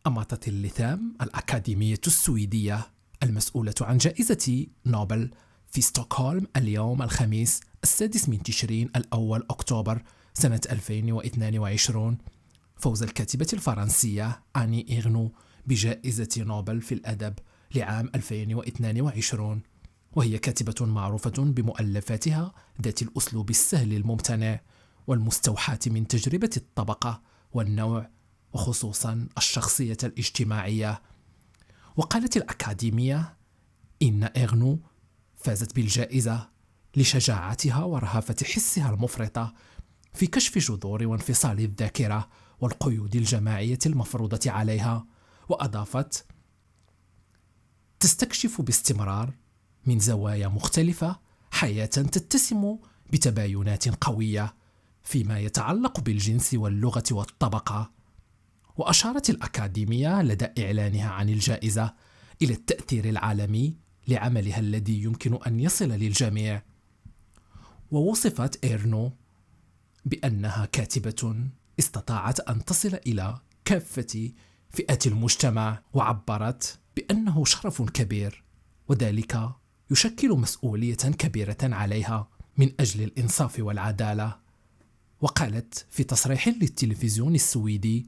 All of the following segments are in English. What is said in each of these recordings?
أماطة اللثام الأكاديمية السويدية المسؤولة عن جائزة نوبل في ستوكهولم اليوم الخميس 6 من تشرين الأول أكتوبر سنة 2022 فوز الكاتبة الفرنسية آني إغنو بجائزة نوبل في الأدب لعام 2022، وهي كاتبة معروفة بمؤلفاتها ذات الأسلوب السهل الممتنع والمستوحاة من تجربة الطبقة والنوع وخصوصا الشخصية الاجتماعية. وقالت الأكاديمية إن إغنو فازت بالجائزة لشجاعتها ورهافة حسها المفرطة في كشف جذور وانفصال الذاكرة والقيود الجماعية المفروضة عليها، وأضافت: تستكشف باستمرار من زوايا مختلفة حياة تتسم بتباينات قوية فيما يتعلق بالجنس واللغة والطبقة. وأشارت الأكاديمية لدى إعلانها عن الجائزة إلى التأثير العالمي لعملها الذي يمكن أن يصل للجميع. ووصفت إرنو بأنها كاتبة استطاعت أن تصل إلى كافة فئات المجتمع، وعبرت بأنه شرف كبير وذلك يشكل مسؤولية كبيرة عليها من أجل الإنصاف والعدالة. وقالت في تصريح للتلفزيون السويدي: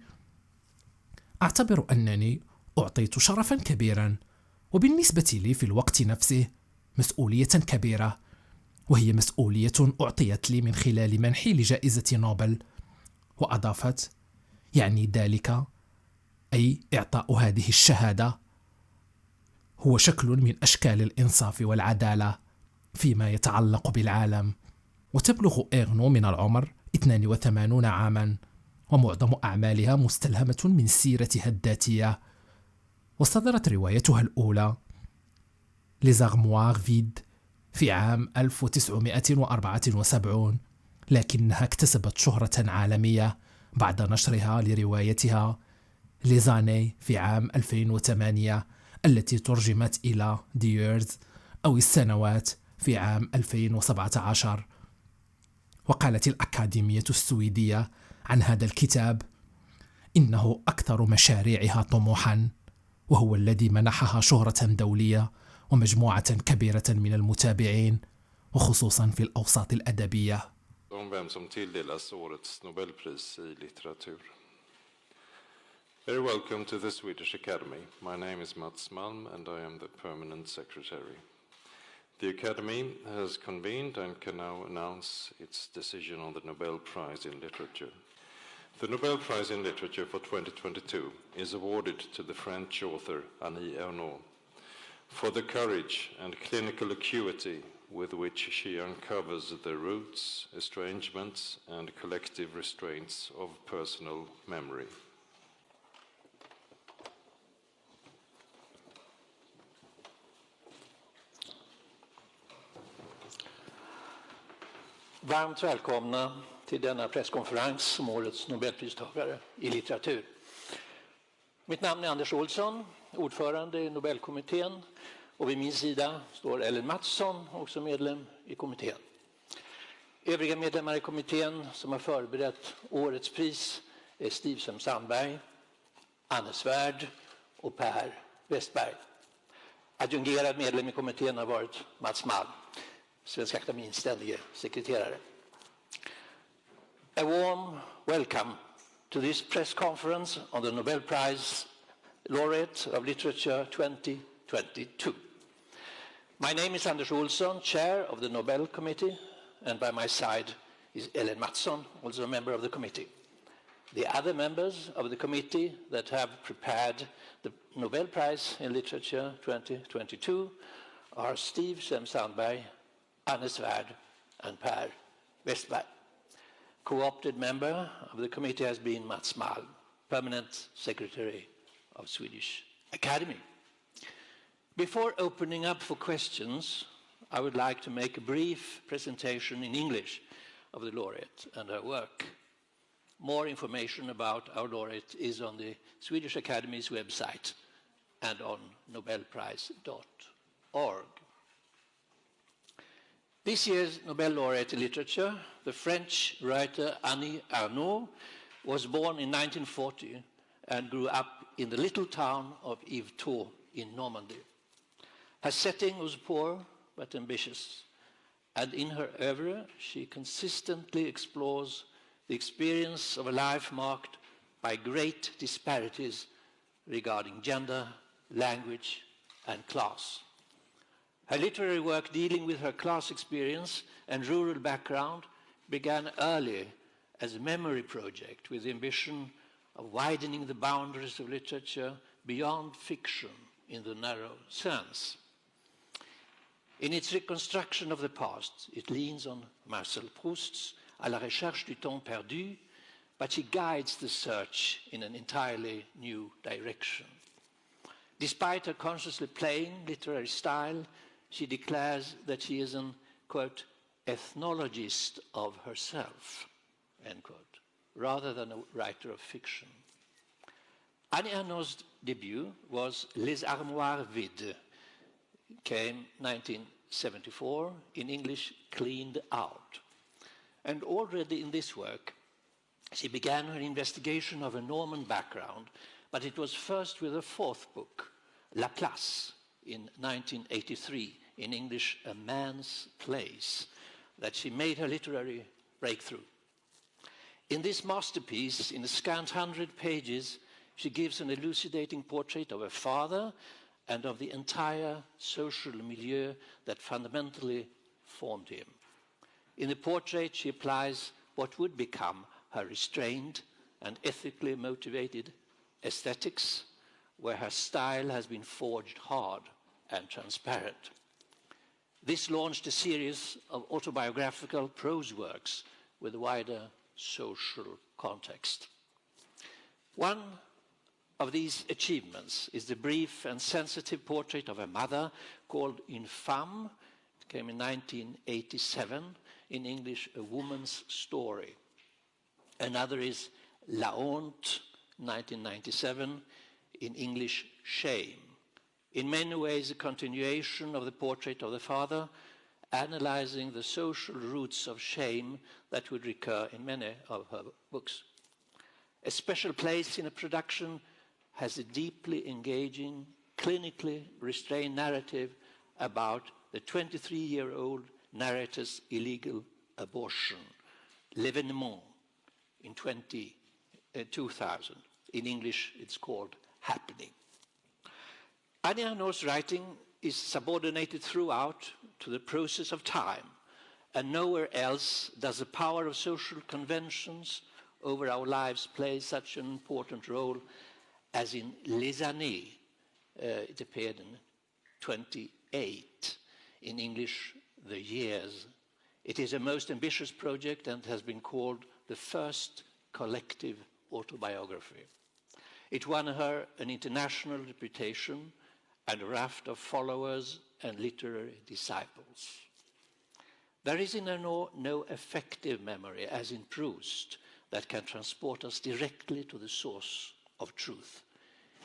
أعتبر أنني أعطيت شرفا كبيرا، وبالنسبة لي في الوقت نفسه مسؤولية كبيرة، وهي مسؤولية أعطيت لي من خلال منحي لجائزة نوبل. وأضافت: يعني ذلك أي إعطاء هذه الشهادة هو شكل من أشكال الإنصاف والعدالة فيما يتعلق بالعالم. وتبلغ إغنو من العمر 82 عاما، ومعظم أعمالها مستلهمة من سيرتها الذاتية. وصدرت روايتها الأولى لزغموار فيد في عام 1974، لكنها اكتسبت شهرة عالمية بعد نشرها لروايتها ليزاني في عام 2008 التي ترجمت إلى The Years أو السنوات في عام 2017. وقالت الأكاديمية السويدية عن هذا الكتاب إنه أكثر مشاريعها طموحا، وهو الذي منحها شهرة دولية ومجموعة كبيرة من المتابعين وخصوصا في الأوساط الأدبية. Vem som tilldelas årets Nobelpris i litteratur. Very welcome to the Swedish Academy. My name is Mats Malm and I am the permanent secretary. The Academy has convened and can now announce its decision on the Nobel Prize in Literature. The Nobel Prize in Literature for 2022 is awarded to the French author Ernaux for the courage and clinical acuity with which she uncovers the roots, estrangements, and collective restraints of personal memory. Varmt välkomna till denna presskonferens om årets Nobelpristagare i litteratur. Mitt namn är Anders Olsson, ordförande i Nobelkommittén, och vid min sida står Ellen Mattsson, också medlem i kommittén. Övriga medlemmar i kommittén som har förberett årets pris är Stig Sandberg, Anne Svärd och Per Westberg. Adjungerad medlem i kommittén har varit Mats Malm, Svenska Akademins ständige sekreterare. A warm welcome to this press conference on the Nobel Prize Laureate of Literature 2022. My name is Anders Olsson, chair of the Nobel Committee, and by my side is Ellen Mattsson, also a member of the committee. The other members of the committee that have prepared the Nobel Prize in Literature 2022 are Stig Sandberg, Anne Svärd, and Per Westberg. Co-opted member of the committee has been Mats Malm, permanent secretary of Swedish Academy. Before opening up for questions, I would like to make a brief presentation in English of the laureate and her work. More information about our laureate is on the Swedish Academy's website and on nobelprize.org. This year's Nobel laureate in literature, the French writer Annie Ernaux, was born in 1940 and grew up in the little town of Yvetot in Normandy. Her setting was poor but ambitious, and in her oeuvre she consistently explores the experience of a life marked by great disparities regarding gender, language, and class. Her literary work dealing with her class experience and rural background began early as a memory project with the ambition of widening the boundaries of literature beyond fiction in the narrow sense. In its reconstruction of the past, it leans on Marcel Proust's À la recherche du temps perdu, but she guides the search in an entirely new direction. Despite her consciously plain literary style, she declares that she is an, quote, ethnologist of herself, end quote, rather than a writer of fiction. Annie Ernaux's debut was Les Armoires Vides, came 1974, in English, Cleaned Out. And already in this work, she began her investigation of a Norman background, but it was first with her fourth book, La Place, in 1983, in English, A Man's Place, that she made her literary breakthrough. In this masterpiece, in a scant 100 pages, she gives an elucidating portrait of her father and of the entire social milieu that fundamentally formed him. In the portrait, she applies what would become her restrained and ethically motivated aesthetics, where her style has been forged hard and transparent. This launched a series of autobiographical prose works with a wider social context. One of these achievements is the brief and sensitive portrait of her mother called Une Femme. It came in 1987, in English, A Woman's Story. Another is La Honte, 1997, in English, Shame. In many ways, a continuation of the portrait of the father, analyzing the social roots of shame that would recur in many of her books. A special place in a production has a deeply engaging, clinically restrained narrative about the 23-year-old narrator's illegal abortion, L'événement, in 2000. In English, it's called Happening. Annie Ernaux's writing is subordinated throughout to the process of time, and nowhere else does the power of social conventions over our lives play such an important role as in Les Années. It appeared in 28, in English, The Years. It is a most ambitious project and has been called the first collective autobiography. It won her an international reputation and a raft of followers and literary disciples. There is in Ernaux no effective memory, as in Proust, that can transport us directly to the source of truth.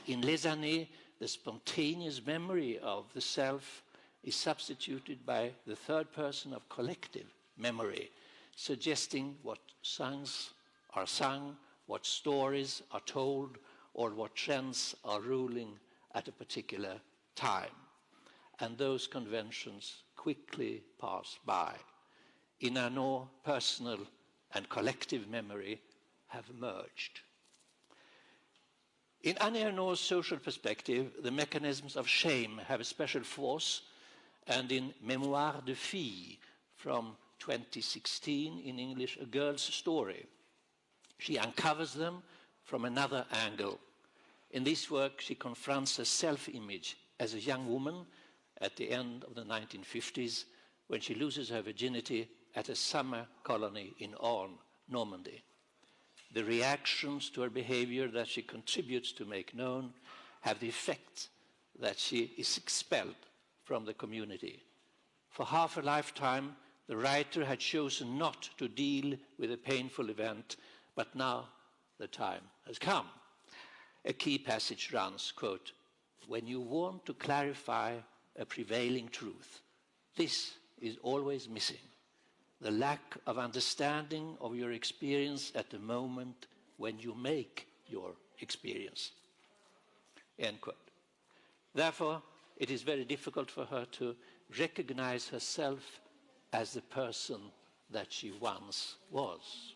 In Les Années, the spontaneous memory of the self is substituted by the third person of collective memory, suggesting what songs are sung, what stories are told, or what trends are ruling at a particular time. And those conventions quickly pass by. In Ernaux, personal and collective memory have merged. In Annie Ernaux's social perspective, the mechanisms of shame have a special force, and in Mémoires de Fille from 2016, in English, A Girl's Story, she uncovers them from another angle. In this work, she confronts her self-image as a young woman at the end of the 1950s, when she loses her virginity at a summer colony in Orne, Normandy. The reactions to her behavior that she contributes to make known have the effect that she is expelled from the community. For half a lifetime, the writer had chosen not to deal with a painful event, but now the time has come. A key passage runs, quote, "When you want to clarify a prevailing truth, this is always missing. The lack of understanding of your experience at the moment when you make your experience. End quote. Therefore, it is very difficult for her to recognize herself as the person that she once was.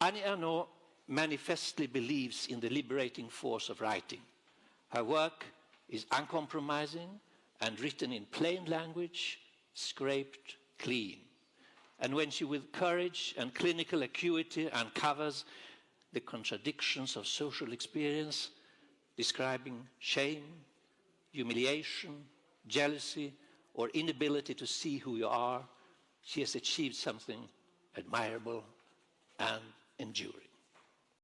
Annie Ernaux manifestly believes in the liberating force of writing. Her work is uncompromising and written in plain language, scraped clean. And when she with courage and clinical acuity uncovers the contradictions of social experience, describing shame, humiliation, jealousy, or inability to see who you are, she has achieved something admirable and enduring.